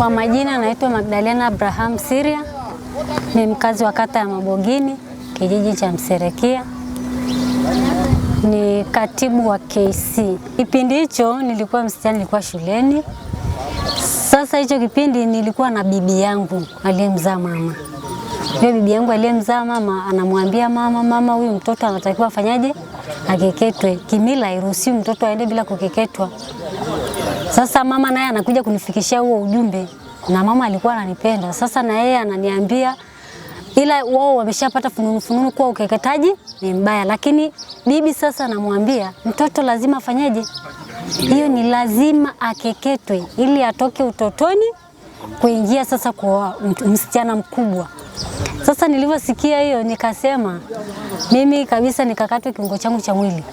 Kwa majina naitwa Magdalena Abraham Siria, ni mkazi wa kata ya Mabogini, kijiji cha Mserekia. Ni katibu wa KC. Kipindi hicho nilikuwa msichana, nilikuwa shuleni. Sasa hicho kipindi nilikuwa na bibi yangu aliyemzaa mama. Hiyo bibi yangu aliyemzaa mama anamwambia mama, huyu mtoto anatakiwa afanyaje? Akeketwe. Kimila hairuhusiwi mtoto aende bila kukeketwa. Sasa mama naye anakuja kunifikishia huo ujumbe, na mama alikuwa ananipenda. Sasa na yeye ananiambia, ila wao wameshapata fununu kuwa ukeketaji ni mbaya, lakini bibi sasa anamwambia mtoto lazima afanyaje? Hiyo ni lazima akeketwe ili atoke utotoni kuingia sasa kwa msichana mkubwa. Sasa nilivyosikia hiyo nikasema mimi kabisa nikakatwa kiungo changu cha mwili.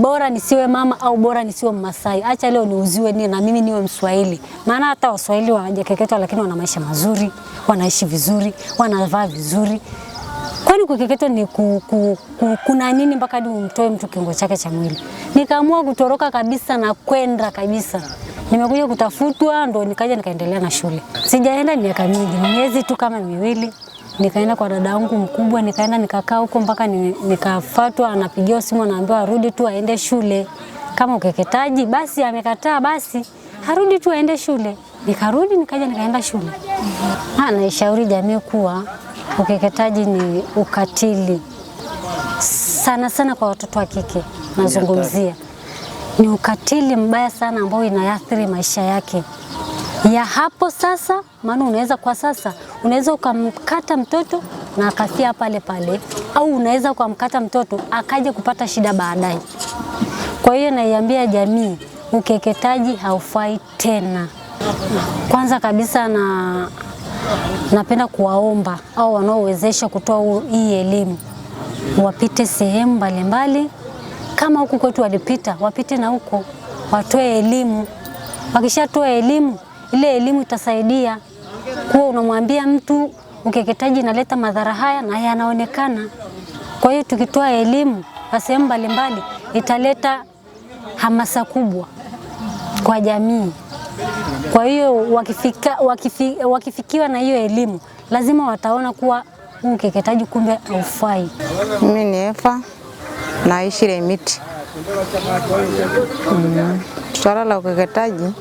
Bora nisiwe mama au bora nisiwe Mmasai. Acha leo niuziwe na mimi niwe Mswahili. Maana hata Waswahili hawajakeketwa lakini wana maisha mazuri, wanaishi vizuri, wanavaa vizuri. Kwani kukeketwa ni kuna nini mpaka hadi umtoe mtu kiungo chake cha mwili? Nikaamua kutoroka kabisa na kwenda kabisa. Nimekuja kutafutwa ndo nikaendelea na shule. Sijaenda miaka mingi, miezi tu kama miwili. Nikaenda kwa dada yangu mkubwa, nikaenda nikakaa huko mpaka nikafuatwa, anapigiwa simu anaambiwa arudi tu aende shule. Kama ukeketaji basi amekataa, basi harudi tu aende shule. Nikarudi nikaenda shule. Naishauri jamii kuwa ukeketaji ni ukatili. Sana sana kwa watoto wa kike nazungumzia. Ni ukatili mbaya sana ambao inaathiri maisha yake ya hapo sasa. Maana unaweza ukamkata mtoto na akafia pale pale, au unaweza ukamkata mtoto akaje kupata shida baadaye. Kwa hiyo naiambia jamii ukeketaji haufai tena. Kwanza kabisa napenda kuwaomba au wanaowezesha kutoa hii elimu wapite sehemu mbalimbali. Kama huku kwetu walipita, wapite na huko watoe elimu. Wakishatoa elimu, ile elimu itasaidia kuwa unamwambia mtu ukeketaji inaleta madhara haya na yanaonekana. Kwa hiyo tukitoa elimu kwa sehemu mbalimbali italeta hamasa kubwa kwa jamii. Kwa hiyo wakifikiwa na hiyo elimu lazima wataona kuwa ukeketaji kumbe haufai. Mimi ni Efa, naishi Remiti. Swala la ukeketaji,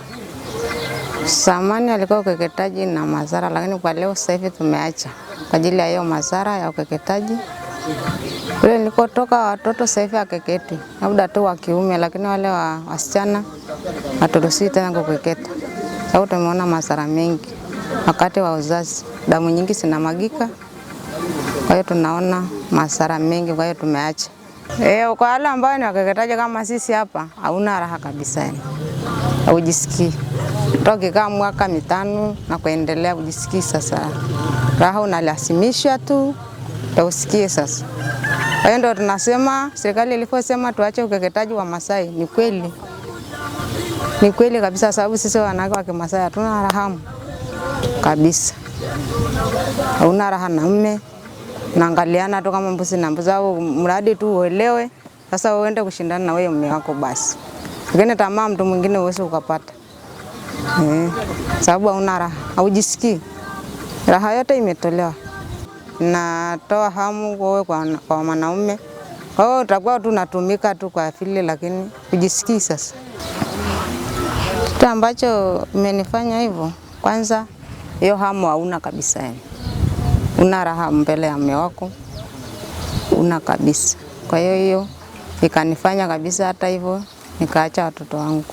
zamani alikuwa ukeketaji na madhara, lakini kwa leo sasa hivi tumeacha kwa ajili ya hiyo madhara ya ukeketaji. Kule nilikotoka watoto sasa hivi akeketi, labda tu wa kiume, lakini wale wasichana haturuhusiwi tena kukeketa. Sababu tumeona madhara mengi wakati wa uzazi, damu nyingi zinamwagika. Kwa hiyo tunaona madhara mengi, kwa hiyo tumeacha. Kwa wale ambao ni wakeketaji kama sisi hapa, hauna raha kabisa yani. Hujisikii. Toka mwaka 5 na kuendelea hujisikii sasa. Raha unalasimishwa tu ndio usikie sasa. Kwa hiyo ndio tunasema serikali iliposema tuache ukeketaji wa Masai ni kweli. Ni kweli kabisa, sababu sisi wanawake wa Kimasai hatuna raha kabisa. Hauna raha na mume. Naangaliana tu kama mbuzi na mbuzi, au mradi tu uelewe sasa uende kushindana na wewe mume wako basi. Lakini tamaa mtu mwingine uweze ukapata. Sababu hauna raha, haujisikii. Raha yote imetolewa. Natoa hamu kwa wanaume. Kwa hiyo utakuwa tu unatumika tu kwa afili, lakini hujisikii sasa. Kitu ambacho imenifanya hivyo, kwanza hiyo hamu hauna kabisa yani. Una raha mbele ya mume wako, una kabisa. Kwa hiyo ikanifanya kabisa hata hivyo nikaacha watoto wangu.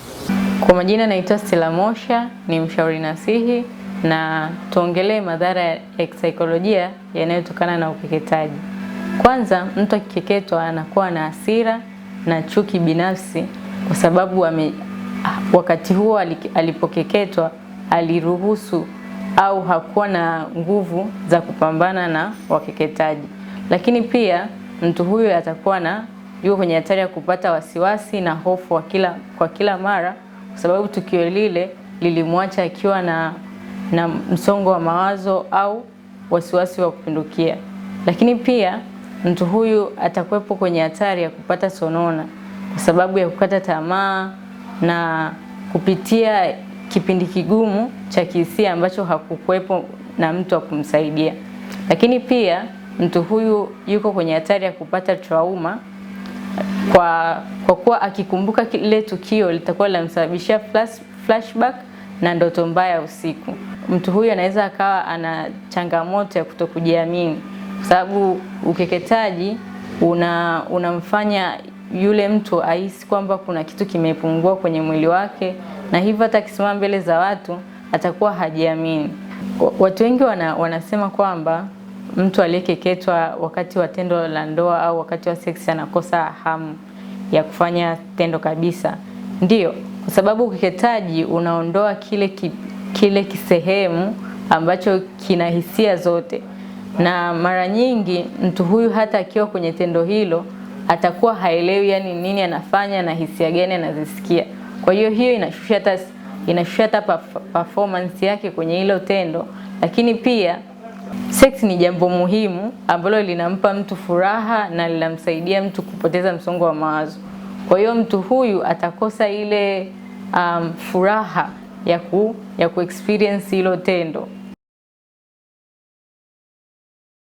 Kwa majina naitwa Stella Mosha, ni mshauri nasihi, na tuongelee madhara ya kisaikolojia yanayotokana na ukeketaji. Kwanza, mtu akikeketwa anakuwa na hasira na chuki binafsi kwa sababu wakati huo alipokeketwa aliruhusu au hakuwa na nguvu za kupambana na wakeketaji. Lakini pia mtu huyo atakuwa yuko kwenye hatari ya kupata wasiwasi na hofu kwa kila mara, kwa sababu tukio lile lilimwacha akiwa na msongo wa mawazo au wasiwasi wa kupindukia. Lakini pia mtu huyu atakuwepo kwenye hatari ya kupata sonona kwa sababu ya kukata tamaa na kupitia kipindi kigumu cha kihisia ambacho hakukuwepo na mtu wa kumsaidia. Lakini pia mtu huyu yuko kwenye hatari ya kupata trauma kwa kuwa akikumbuka kile tukio litakuwa linamsababishia flashback na ndoto mbaya usiku. Mtu huyu anaweza akawa ana changamoto ya kutokujiamini, kwa sababu ukeketaji unamfanya yule mtu ahisi kwamba kuna kitu kimepungua kwenye mwili wake, na hivyo hata akisimama mbele za watu atakuwa hajiamini. Watu wengi wanasema kwamba mtu aliyekeketwa wakati wa tendo la ndoa au wakati wa sex anakosa hamu ya kufanya tendo kabisa. Ndiyo, kwa sababu ukeketaji unaondoa kile kisehemu ambacho kina hisia zote, na mara nyingi mtu huyu hata akiwa kwenye tendo hilo atakuwa haelewi yani nini anafanya na hisia gani anazisikia. Kwa hiyo inashusha hata performance yake kwenye hilo tendo. Lakini pia sex ni jambo muhimu ambalo linampa mtu furaha na linamsaidia mtu kupoteza msongo wa mawazo. Kwa hiyo mtu huyu atakosa ile furaha ya ku experience hilo tendo.